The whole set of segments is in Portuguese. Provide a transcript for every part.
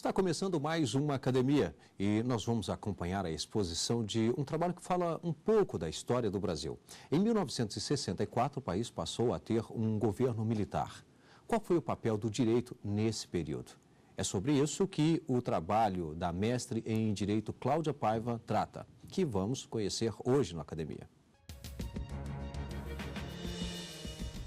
Está começando mais uma academia e nós vamos acompanhar a exposição de um trabalho que fala um pouco da história do Brasil. Em 1964, o país passou a ter um governo militar. Qual foi o papel do direito nesse período? É sobre isso que o trabalho da mestre em Direito Cláudia Paiva trata, que vamos conhecer hoje na academia.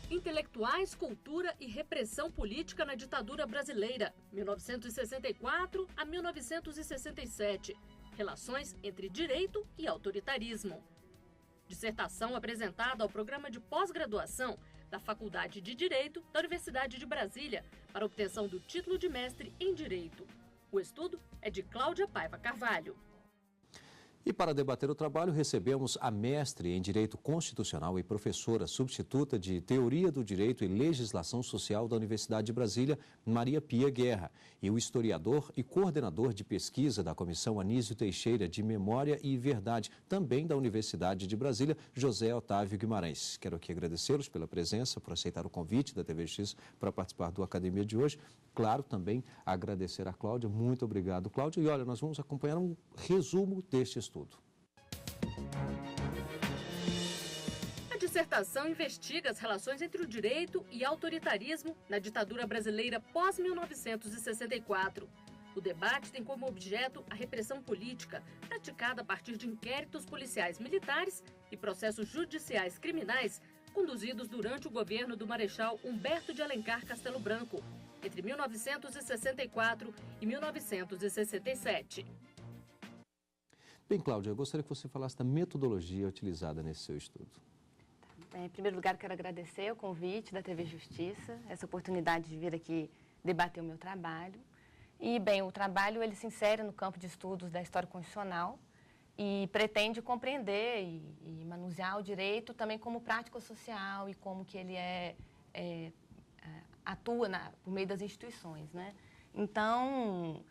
Intelectuais, cultura e repressão política na ditadura brasileira, 1964 a 1967. Relações entre direito e autoritarismo. Dissertação apresentada ao programa de pós-graduação da Faculdade de Direito da Universidade de Brasília para obtenção do título de mestre em Direito. O estudo é de Cláudia Paiva Carvalho. E para debater o trabalho, recebemos a mestre em Direito Constitucional e professora substituta de Teoria do Direito e Legislação Social da Universidade de Brasília, Maria Pia Guerra, e o historiador e coordenador de pesquisa da Comissão Anísio Teixeira de Memória e Verdade, também da Universidade de Brasília, José Otávio Guimarães. Quero aqui agradecê-los pela presença, por aceitar o convite da TVX para participar do Academia de hoje. Claro, também agradecer a Cláudia. Muito obrigado, Cláudia. E olha, nós vamos acompanhar um resumo deste estudo. A dissertação investiga as relações entre o direito e autoritarismo na ditadura brasileira pós-1964. O debate tem como objeto a repressão política praticada a partir de inquéritos policiais militares e processos judiciais criminais conduzidos durante o governo do Marechal Humberto de Alencar Castelo Branco, entre 1964 e 1967. Bem, Cláudia, eu gostaria que você falasse da metodologia utilizada nesse seu estudo. Em primeiro lugar, quero agradecer o convite da TV Justiça, essa oportunidade de vir aqui debater o meu trabalho. E, bem, o trabalho ele se insere no campo de estudos da história constitucional e pretende compreender e manusear o direito também como prática social e como que ele atua por meio das instituições, né? Então,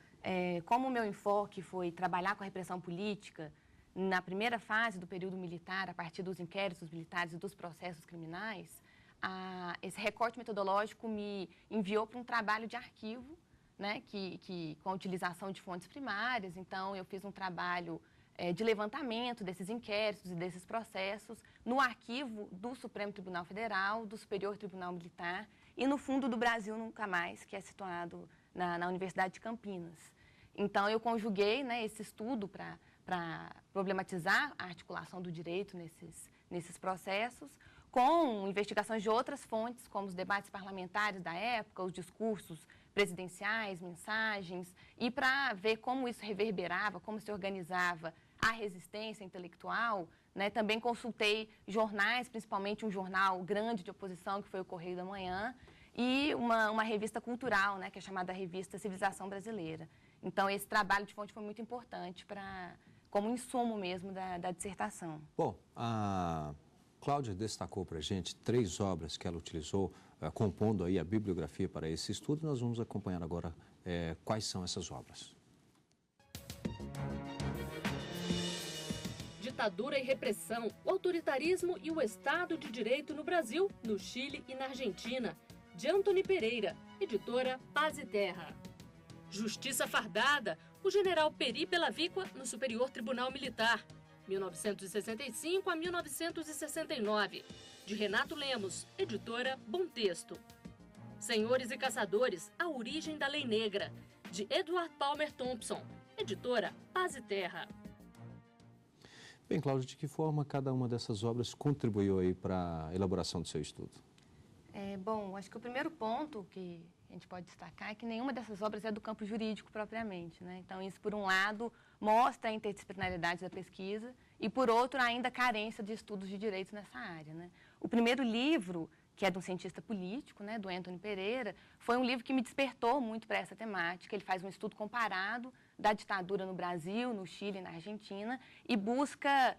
como o meu enfoque foi trabalhar com a repressão política na primeira fase do período militar, a partir dos inquéritos militares e dos processos criminais, esse recorte metodológico me enviou para um trabalho de arquivo, né, com a utilização de fontes primárias. Então, eu fiz um trabalho de levantamento desses inquéritos e desses processos no arquivo do Supremo Tribunal Federal, do Superior Tribunal Militar e no Fundo do Brasil Nunca Mais, que é situado na Universidade de Campinas. Então, eu conjuguei, né, esse estudo para problematizar a articulação do direito nesses processos, com investigações de outras fontes, como os debates parlamentares da época, os discursos presidenciais, mensagens, e para ver como isso reverberava, como se organizava a resistência intelectual, né? Também consultei jornais, principalmente um jornal grande de oposição, que foi o Correio da Manhã, e uma revista cultural, né, que é chamada Revista Civilização Brasileira. Então, esse trabalho de fonte foi muito importante como insumo mesmo da dissertação. Bom, a Cláudia destacou para a gente 3 obras que ela utilizou, compondo aí a bibliografia para esse estudo. Nós vamos acompanhar agora quais são essas obras. Ditadura e repressão, o autoritarismo e o Estado de Direito no Brasil, no Chile e na Argentina, de Antony Pereira, editora Paz e Terra. Justiça Fardada, o general Peri Pelavíqua no Superior Tribunal Militar, 1965 a 1969, de Renato Lemos, editora Bom Texto. Senhores e Caçadores, a origem da Lei Negra, de Edward Palmer Thompson, editora Paz e Terra. Bem, Cláudia, de que forma cada uma dessas obras contribuiu aí para a elaboração do seu estudo? Bom, acho que o primeiro ponto que a gente pode destacar é que nenhuma dessas obras é do campo jurídico propriamente, né? Então, isso, por um lado, mostra a interdisciplinaridade da pesquisa e, por outro, ainda a carência de estudos de direitos nessa área, né? O primeiro livro, que é de um cientista político, né, do Antony Pereira, foi um livro que me despertou muito para essa temática. Ele faz um estudo comparado da ditadura no Brasil, no Chile e na Argentina e busca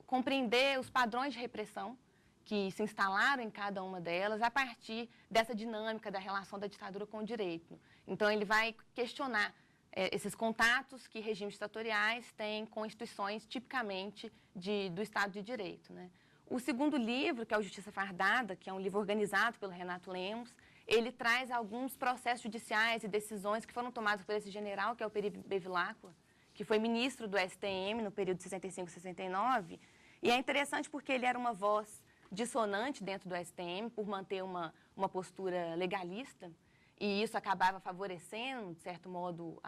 compreender os padrões de repressão que se instalaram em cada uma delas a partir dessa dinâmica da relação da ditadura com o direito. Então, ele vai questionar esses contatos que regimes ditatoriais têm com instituições tipicamente do Estado de Direito, né? O segundo livro, que é o Justiça Fardada, que é um livro organizado pelo Renato Lemos, ele traz alguns processos judiciais e decisões que foram tomados por esse general, que é o Peri Bevilacqua, que foi ministro do STM no período de 65 e 69. E é interessante porque ele era uma voz dissonante dentro do STM, por manter uma postura legalista, e isso acabava favorecendo, de certo modo,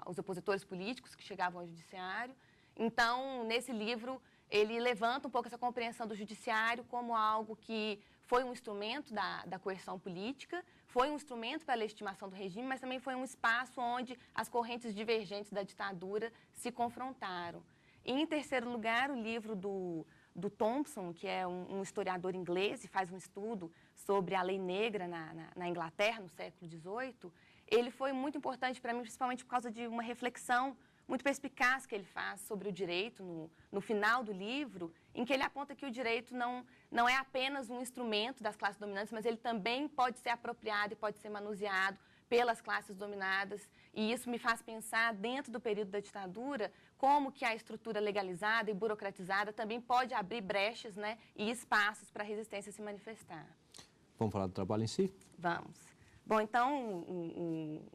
os opositores políticos que chegavam ao judiciário. Então, nesse livro, ele levanta um pouco essa compreensão do judiciário como algo que foi um instrumento da coerção política, foi um instrumento para a legitimação do regime, mas também foi um espaço onde as correntes divergentes da ditadura se confrontaram. E, em terceiro lugar, o livro do Thompson, que é um historiador inglês e faz um estudo sobre a lei negra na Inglaterra, no século XVIII, ele foi muito importante para mim, principalmente por causa de uma reflexão muito perspicaz que ele faz sobre o direito no final do livro, em que ele aponta que o direito não é apenas um instrumento das classes dominantes, mas ele também pode ser apropriado e pode ser manuseado pelas classes dominadas, e isso me faz pensar, dentro do período da ditadura, como que a estrutura legalizada e burocratizada também pode abrir brechas, né, e espaços para a resistência se manifestar. Vamos falar do trabalho em si? Vamos. Bom, então,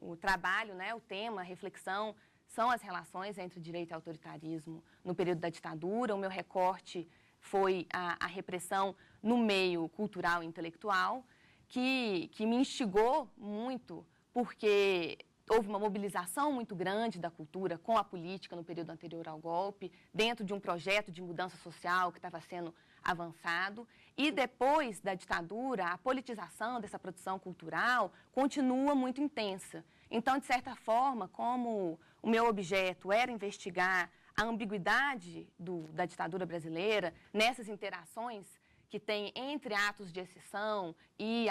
o trabalho, né, o tema, a reflexão, são as relações entre direito e autoritarismo no período da ditadura. O meu recorte foi a repressão no meio cultural e intelectual, que me instigou muito, porque houve uma mobilização muito grande da cultura com a política no período anterior ao golpe, dentro de um projeto de mudança social que estava sendo avançado. E depois da ditadura, a politização dessa produção cultural continua muito intensa. Então, de certa forma, como o meu objeto era investigar a ambiguidade da ditadura brasileira nessas interações que tem entre atos de exceção e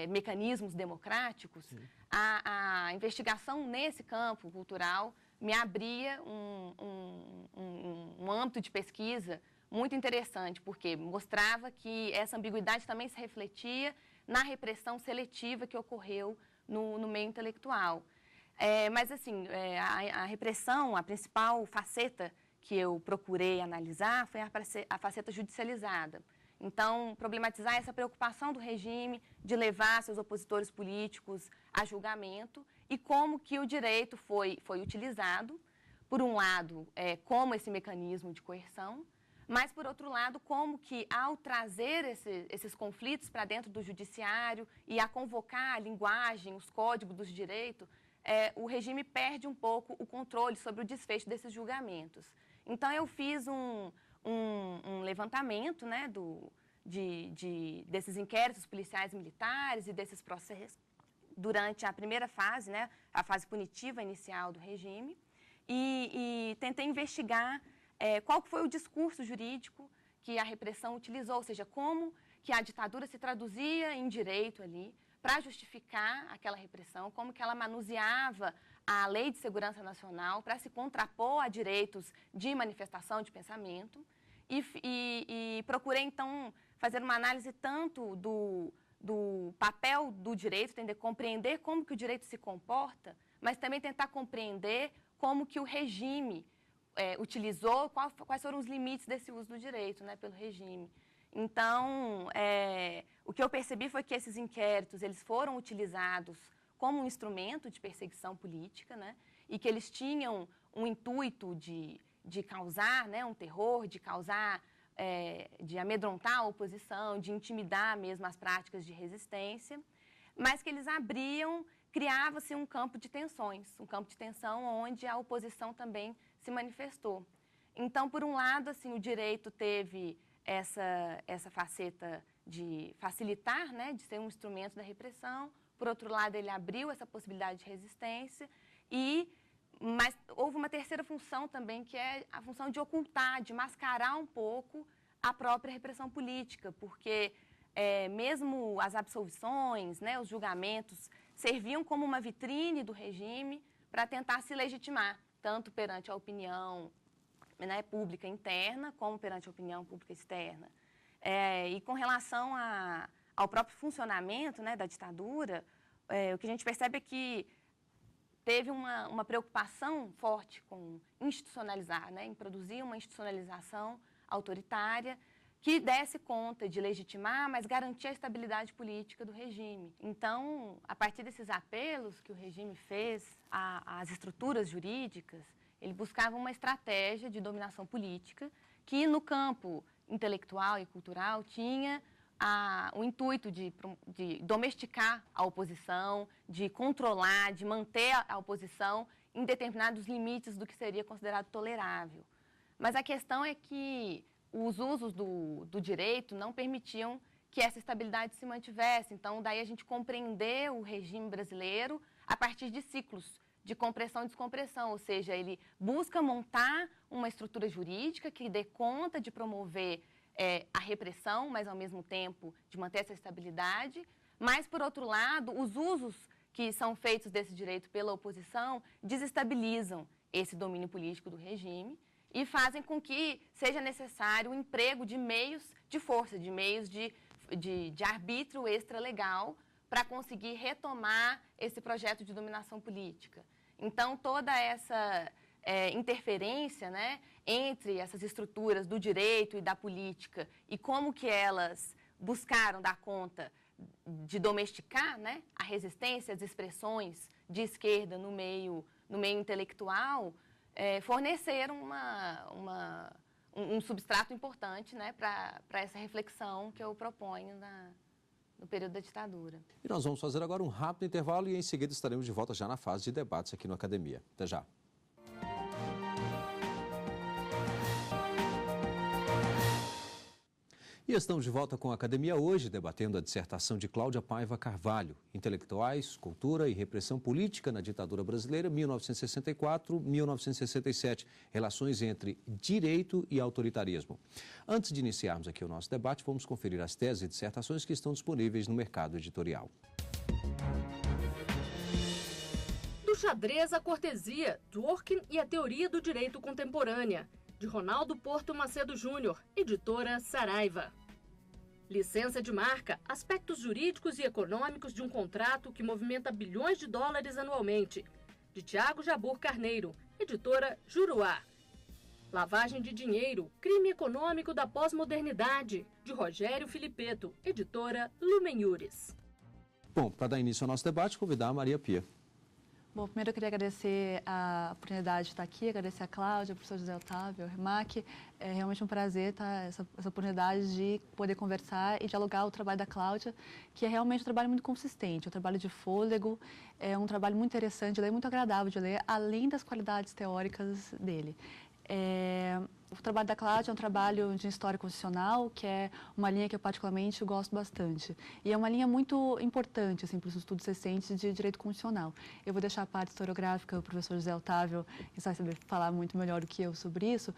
mecanismos democráticos, a investigação nesse campo cultural me abria um âmbito de pesquisa muito interessante, porque mostrava que essa ambiguidade também se refletia na repressão seletiva que ocorreu no meio intelectual. Mas, assim, a repressão, a principal faceta que eu procurei analisar foi a faceta judicializada. Então, problematizar essa preocupação do regime de levar seus opositores políticos a julgamento e como que o direito foi utilizado, por um lado, como esse mecanismo de coerção, mas, por outro lado, como que, ao trazer esses conflitos para dentro do judiciário e a convocar a linguagem, os códigos dos direitos, o regime perde um pouco o controle sobre o desfecho desses julgamentos. Então, eu fiz um levantamento, né, desses inquéritos policiais militares e desses processos durante a primeira fase, né, a fase punitiva inicial do regime, e tentei investigar qual foi o discurso jurídico que a repressão utilizou, ou seja, como que a ditadura se traduzia em direito ali para justificar aquela repressão, como que ela manuseava a Lei de Segurança Nacional para se contrapor a direitos de manifestação de pensamento, e procurei, então, fazer uma análise tanto do papel do direito, tentar compreender como que o direito se comporta, mas também tentar compreender como que o regime utilizou, quais foram os limites desse uso do direito, né, pelo regime. Então, o que eu percebi foi que esses inquéritos eles foram utilizados como um instrumento de perseguição política, né, e que eles tinham um intuito de causar, né, um terror, de amedrontar a oposição, de intimidar mesmo as práticas de resistência, mas que eles criava-se um campo de tensões, um campo de tensão onde a oposição também se manifestou. Então, por um lado, assim, o direito teve essa faceta de facilitar, né, de ser um instrumento da repressão. Por outro lado, ele abriu essa possibilidade de resistência, mas houve uma terceira função também, que é a função de ocultar, de mascarar um pouco a própria repressão política, porque mesmo as absolvições, né, os julgamentos, serviam como uma vitrine do regime para tentar se legitimar, tanto perante a opinião, né, pública interna, como perante a opinião pública externa. E com relação ao próprio funcionamento, né, da ditadura, o que a gente percebe é que teve uma preocupação forte com institucionalizar, né, em produzir uma institucionalização autoritária, que desse conta de legitimar, mas garantir a estabilidade política do regime. Então, a partir desses apelos que o regime fez às estruturas jurídicas, ele buscava uma estratégia de dominação política que, no campo intelectual e cultural, tinha o intuito de domesticar a oposição, de controlar, de manter a oposição em determinados limites do que seria considerado tolerável. Mas a questão é que os usos do direito não permitiam que essa estabilidade se mantivesse. Então, daí a gente compreendeu o regime brasileiro a partir de ciclos de compressão e descompressão, ou seja, ele busca montar uma estrutura jurídica que dê conta de promover a repressão, mas ao mesmo tempo de manter essa estabilidade, mas, por outro lado, os usos que são feitos desse direito pela oposição desestabilizam esse domínio político do regime e fazem com que seja necessário o emprego de meios de força, de meios de arbítrio extralegal para conseguir retomar esse projeto de dominação política. Então, toda essa interferência, né, entre essas estruturas do direito e da política e como que elas buscaram dar conta de domesticar, né, a resistência, as expressões de esquerda no meio intelectual, forneceram um substrato importante, né, para essa reflexão que eu proponho no período da ditadura. E nós vamos fazer agora um rápido intervalo e em seguida estaremos de volta já na fase de debates aqui no Academia. Até já. E estamos de volta com a Academia hoje, debatendo a dissertação de Cláudia Paiva Carvalho, Intelectuais, Cultura e Repressão Política na Ditadura Brasileira, 1964-1967, relações entre direito e autoritarismo. Antes de iniciarmos aqui o nosso debate, vamos conferir as teses e dissertações que estão disponíveis no mercado editorial. Do xadrez à cortesia, Dworkin e a teoria do direito contemporânea, de Ronaldo Porto Macedo Júnior, editora Saraiva. Licença de marca, aspectos jurídicos e econômicos de um contrato que movimenta bilhões de dólares anualmente, de Tiago Jabur Carneiro, editora Juruá. Lavagem de dinheiro, crime econômico da pós-modernidade, de Rogério Filipeto, editora Lumen Iuris. Bom, para dar início ao nosso debate, convidar a Maria Pia. Bom, primeiro eu queria agradecer a oportunidade de estar aqui, agradecer a Cláudia, o professor José Otávio, o REMAC. É realmente um prazer essa oportunidade de poder conversar e dialogar o trabalho da Cláudia, que é realmente um trabalho muito consistente, um trabalho de fôlego, é um trabalho muito interessante de ler, muito agradável de ler, além das qualidades teóricas dele. O trabalho da Cláudia é um trabalho de história constitucional, que é uma linha que eu particularmente gosto bastante. E é uma linha muito importante assim, para os estudos recentes de direito constitucional. Eu vou deixar a parte historiográfica, o professor José Otávio, que vai saber falar muito melhor do que eu sobre isso.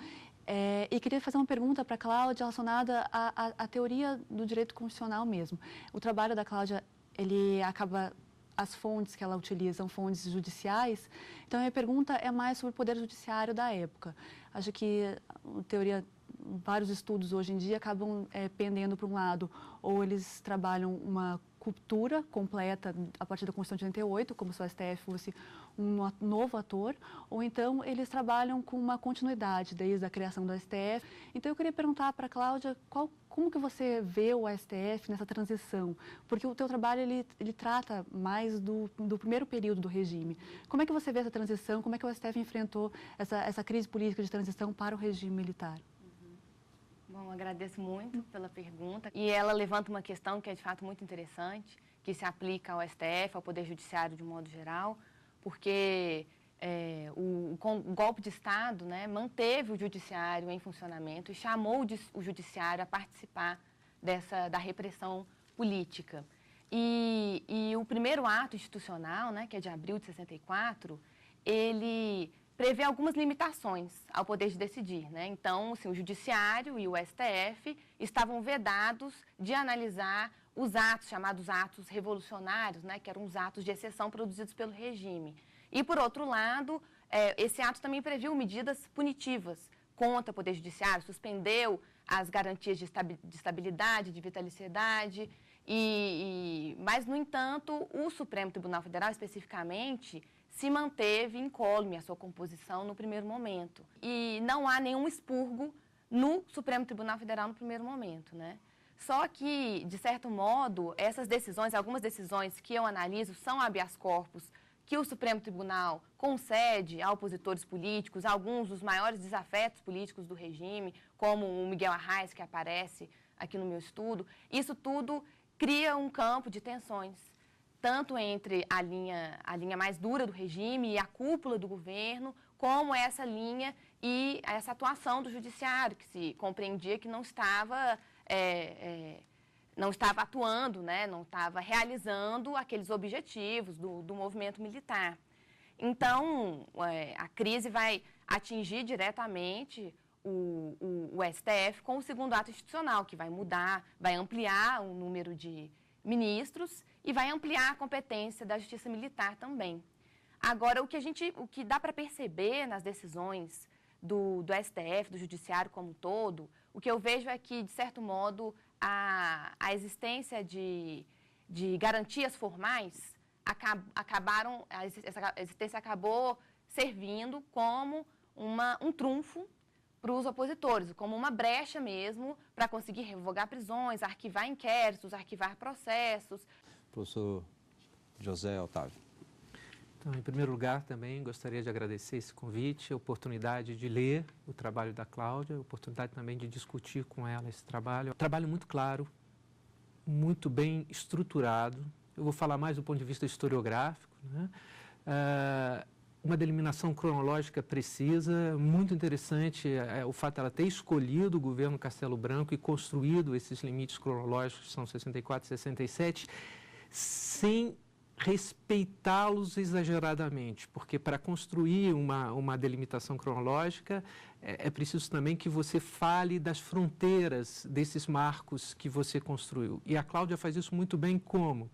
E queria fazer uma pergunta para a Cláudia relacionada à teoria do direito constitucional mesmo. O trabalho da Cláudia, ele acaba... As fontes que ela utiliza são fontes judiciais. Então, a minha pergunta é mais sobre o poder judiciário da época. Acho que, em teoria, vários estudos hoje em dia acabam pendendo para um lado, ou eles trabalham uma cultura completa a partir da Constituição de 88, como se o STF fosse um novo ator, ou então eles trabalham com uma continuidade desde a criação do STF. Então eu queria perguntar para a Cláudia como que você vê o STF nessa transição, porque o teu trabalho ele trata mais do primeiro período do regime. Como é que você vê essa transição, como é que o STF enfrentou essa crise política de transição para o regime militar? Bom, agradeço muito pela pergunta. E ela levanta uma questão que é, de fato, muito interessante, que se aplica ao STF, ao Poder Judiciário de modo geral, porque o golpe de Estado, né, manteve o Judiciário em funcionamento e chamou o Judiciário a participar da repressão política. E o primeiro ato institucional, né, que é de abril de 64, ele prevê algumas limitações ao poder de decidir, né? Então, assim, o Judiciário e o STF estavam vedados de analisar os atos, chamados atos revolucionários, né? Que eram os atos de exceção produzidos pelo regime. E, por outro lado, esse ato também previu medidas punitivas contra o Poder Judiciário, suspendeu as garantias de estabilidade, de vitaliciedade, mas, no entanto, o Supremo Tribunal Federal, especificamente, se manteve incólume a sua composição no primeiro momento. E não há nenhum expurgo no Supremo Tribunal Federal no primeiro momento, né? Só que, de certo modo, essas decisões, algumas decisões que eu analiso são habeas corpus que o Supremo Tribunal concede a opositores políticos, alguns dos maiores desafetos políticos do regime, como o Miguel Arraes, que aparece aqui no meu estudo. Isso tudo cria um campo de tensões, tanto entre a linha mais dura do regime e a cúpula do governo, como essa linha e essa atuação do judiciário, que se compreendia que não estava atuando, né? Não estava realizando aqueles objetivos do movimento militar. Então, a crise vai atingir diretamente o STF com o segundo ato institucional, que vai mudar, vai ampliar o número de ministros e vai ampliar a competência da Justiça Militar também. Agora, o que dá para perceber nas decisões do STF, do Judiciário como um todo, o que eu vejo é que, de certo modo, a existência de garantias formais essa existência acabou servindo como um trunfo para os opositores, como uma brecha mesmo para conseguir revogar prisões, arquivar inquéritos, arquivar processos. Professor José Otávio. Então, em primeiro lugar, também gostaria de agradecer esse convite, a oportunidade de ler o trabalho da Cláudia, a oportunidade também de discutir com ela esse trabalho. Trabalho muito claro, muito bem estruturado. Eu vou falar mais do ponto de vista historiográfico, né? Uma delimitação cronológica precisa, muito interessante o fato de ela ter escolhido o governo Castelo Branco e construído esses limites cronológicos, que são 64 e 67, sem respeitá-los exageradamente, porque para construir uma delimitação cronológica é preciso também que você fale das fronteiras desses marcos que você construiu. E a Cláudia faz isso muito bem como?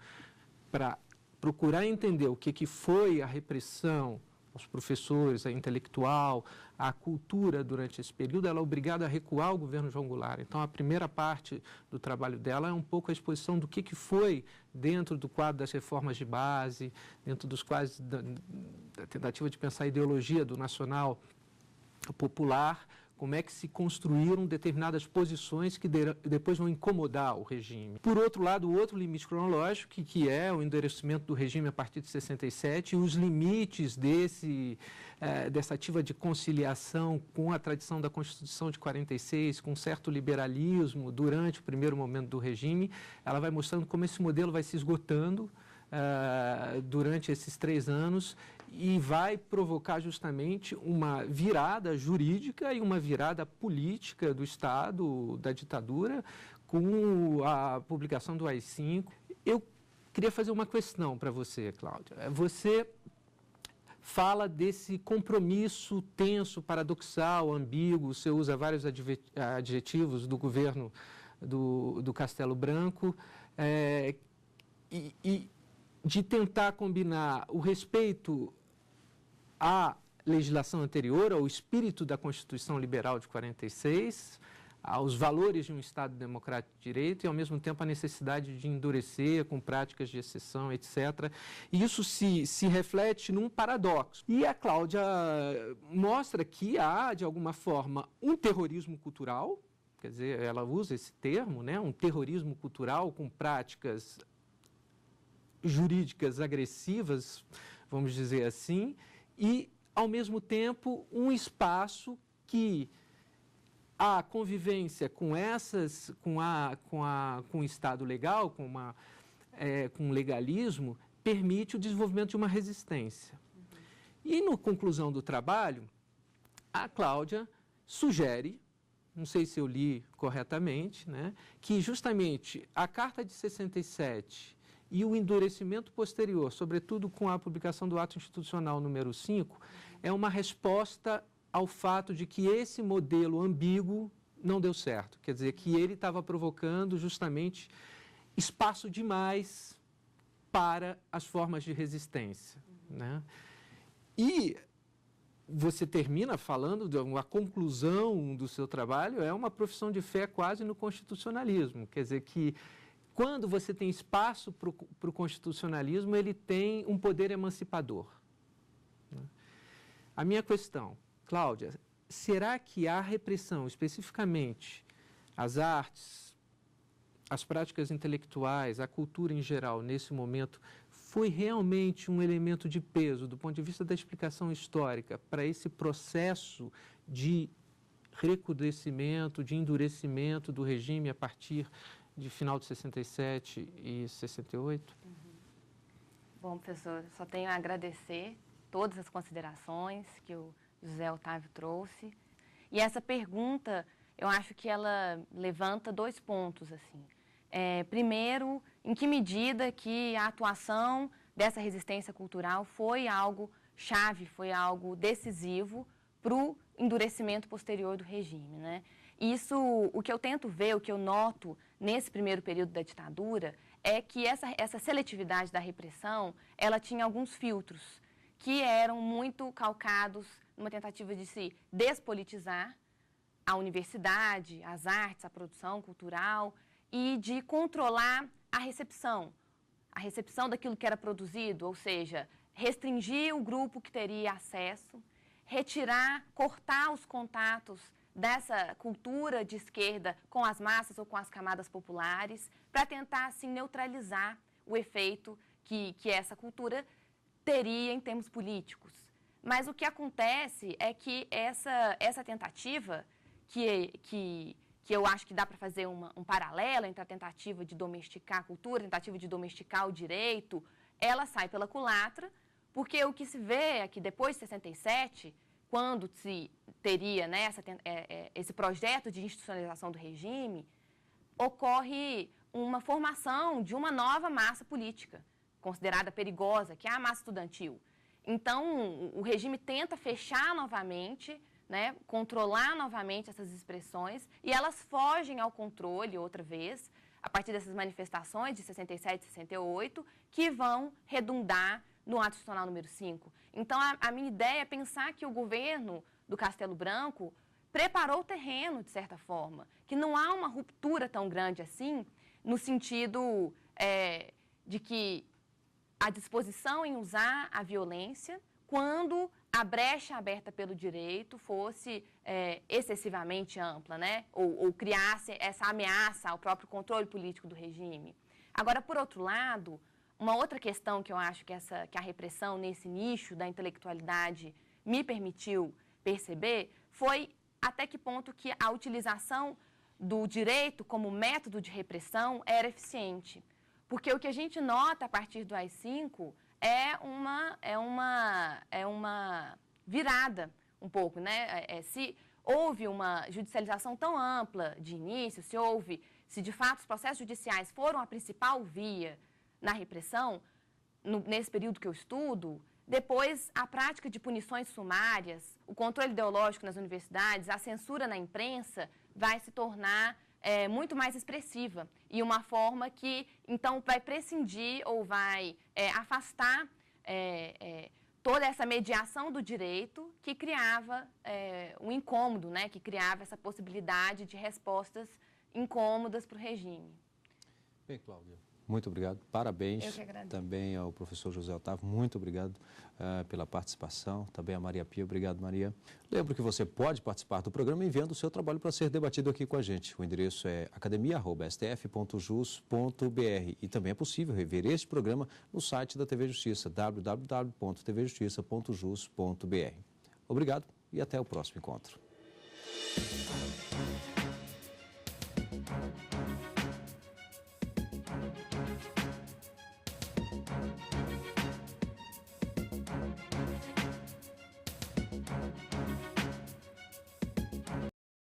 Para procurar entender o que foi a repressão aos professores, a intelectual, a cultura durante esse período, ela é obrigada a recuar o governo João Goulart. Então, a primeira parte do trabalho dela é um pouco a exposição do que foi dentro do quadro das reformas de base, dentro dos quadros da tentativa de pensar a ideologia do nacional popular, como é que se construíram determinadas posições que depois vão incomodar o regime. Por outro lado, o outro limite cronológico, que é o endurecimento do regime a partir de 67 e os limites dessa ativa de conciliação com a tradição da Constituição de 46, com certo liberalismo durante o primeiro momento do regime, ela vai mostrando como esse modelo vai se esgotando durante esses 3 anos e vai provocar justamente uma virada jurídica e uma virada política do Estado, da ditadura, com a publicação do AI-5. Eu queria fazer uma questão para você, Cláudia. Você fala desse compromisso tenso, paradoxal, ambíguo, você usa vários adjetivos do governo do Castelo Branco, e de tentar combinar o respeito à legislação anterior, ao espírito da Constituição Liberal de 46, aos valores de um Estado democrático de direito e, ao mesmo tempo, a necessidade de endurecer com práticas de exceção, etc. E isso se reflete num paradoxo. E a Cláudia mostra que há, de alguma forma, um terrorismo cultural, quer dizer, ela usa esse termo, né, um terrorismo cultural com práticas jurídicas agressivas, vamos dizer assim, e, ao mesmo tempo, um espaço que a convivência com o Estado legal, com o legalismo, permite o desenvolvimento de uma resistência. E, na conclusão do trabalho, a Cláudia sugere, não sei se eu li corretamente, né, que justamente a Carta de 67 e o endurecimento posterior, sobretudo com a publicação do Ato Institucional número 5, é uma resposta ao fato de que esse modelo ambíguo não deu certo. Quer dizer, que ele estava provocando justamente espaço demais para as formas de resistência, né? E você termina falando de uma conclusão do seu trabalho, é uma profissão de fé quase no constitucionalismo. Quer dizer, que quando você tem espaço para o constitucionalismo, ele tem um poder emancipador. A minha questão, Cláudia, será que a repressão, especificamente as artes, as práticas intelectuais, a cultura em geral, nesse momento, foi realmente um elemento de peso do ponto de vista da explicação histórica para esse processo de recrudescimento, de endurecimento do regime a partir de final de 67 e 68? Bom, professor, só tenho a agradecer todas as considerações que o José Otávio trouxe. E essa pergunta, eu acho que ela levanta 2 pontos, assim. Primeiro, em que medida que a atuação dessa resistência cultural foi algo chave, foi algo decisivo para o endurecimento posterior do regime, né? Isso, o que eu tento ver, o que eu noto nesse primeiro período da ditadura, é que essa seletividade da repressão, ela tinha alguns filtros que eram muito calcados numa tentativa de se despolitizar a universidade, as artes, a produção cultural, e de controlar a recepção daquilo que era produzido, ou seja, restringir o grupo que teria acesso, retirar, cortar os contatos dessa cultura de esquerda com as massas ou com as camadas populares, para tentar, assim, neutralizar o efeito que essa cultura teria em termos políticos. Mas o que acontece é que essa tentativa, que eu acho que dá para fazer um paralelo entre a tentativa de domesticar a cultura, a tentativa de domesticar o direito, ela sai pela culatra, porque o que se vê é que depois de 67, quando se teria, né, esse projeto de institucionalização do regime, ocorre uma formação de uma nova massa política, considerada perigosa, que é a massa estudantil. Então, o regime tenta fechar novamente, né, controlar novamente essas expressões, e elas fogem ao controle outra vez, a partir dessas manifestações de 67 e 68, que vão redundar no ato institucional número 5. Então, a minha ideia é pensar que o governo do Castelo Branco preparou o terreno, de certa forma, que não há uma ruptura tão grande assim, no sentido de que a disposição em usar a violência, quando a brecha aberta pelo direito fosse excessivamente ampla, né? Ou criasse essa ameaça ao próprio controle político do regime. Agora, por outro lado, uma outra questão que eu acho que a repressão nesse nicho da intelectualidade me permitiu perceber foi até que ponto que a utilização do direito como método de repressão era eficiente. Porque o que a gente nota a partir do AI-5 é uma virada um pouco, né? Se houve uma judicialização tão ampla de início, se de fato os processos judiciais foram a principal via na repressão, nesse período que eu estudo, depois a prática de punições sumárias, o controle ideológico nas universidades, a censura na imprensa vai se tornar muito mais expressiva e uma forma que, então, vai prescindir ou vai afastar toda essa mediação do direito que criava um incômodo, né? Que criava essa possibilidade de respostas incômodas para o regime. Bem, Cláudia, muito obrigado. Parabéns. Eu que agradeço. Também ao professor José Otávio, muito obrigado pela participação. Também a Maria Pia, obrigado, Maria. Lembro que você pode participar do programa enviando o seu trabalho para ser debatido aqui com a gente. O endereço é academia@stf.jus.br e também é possível rever este programa no site da TV Justiça, www.tvjustiça.jus.br. Obrigado e até o próximo encontro.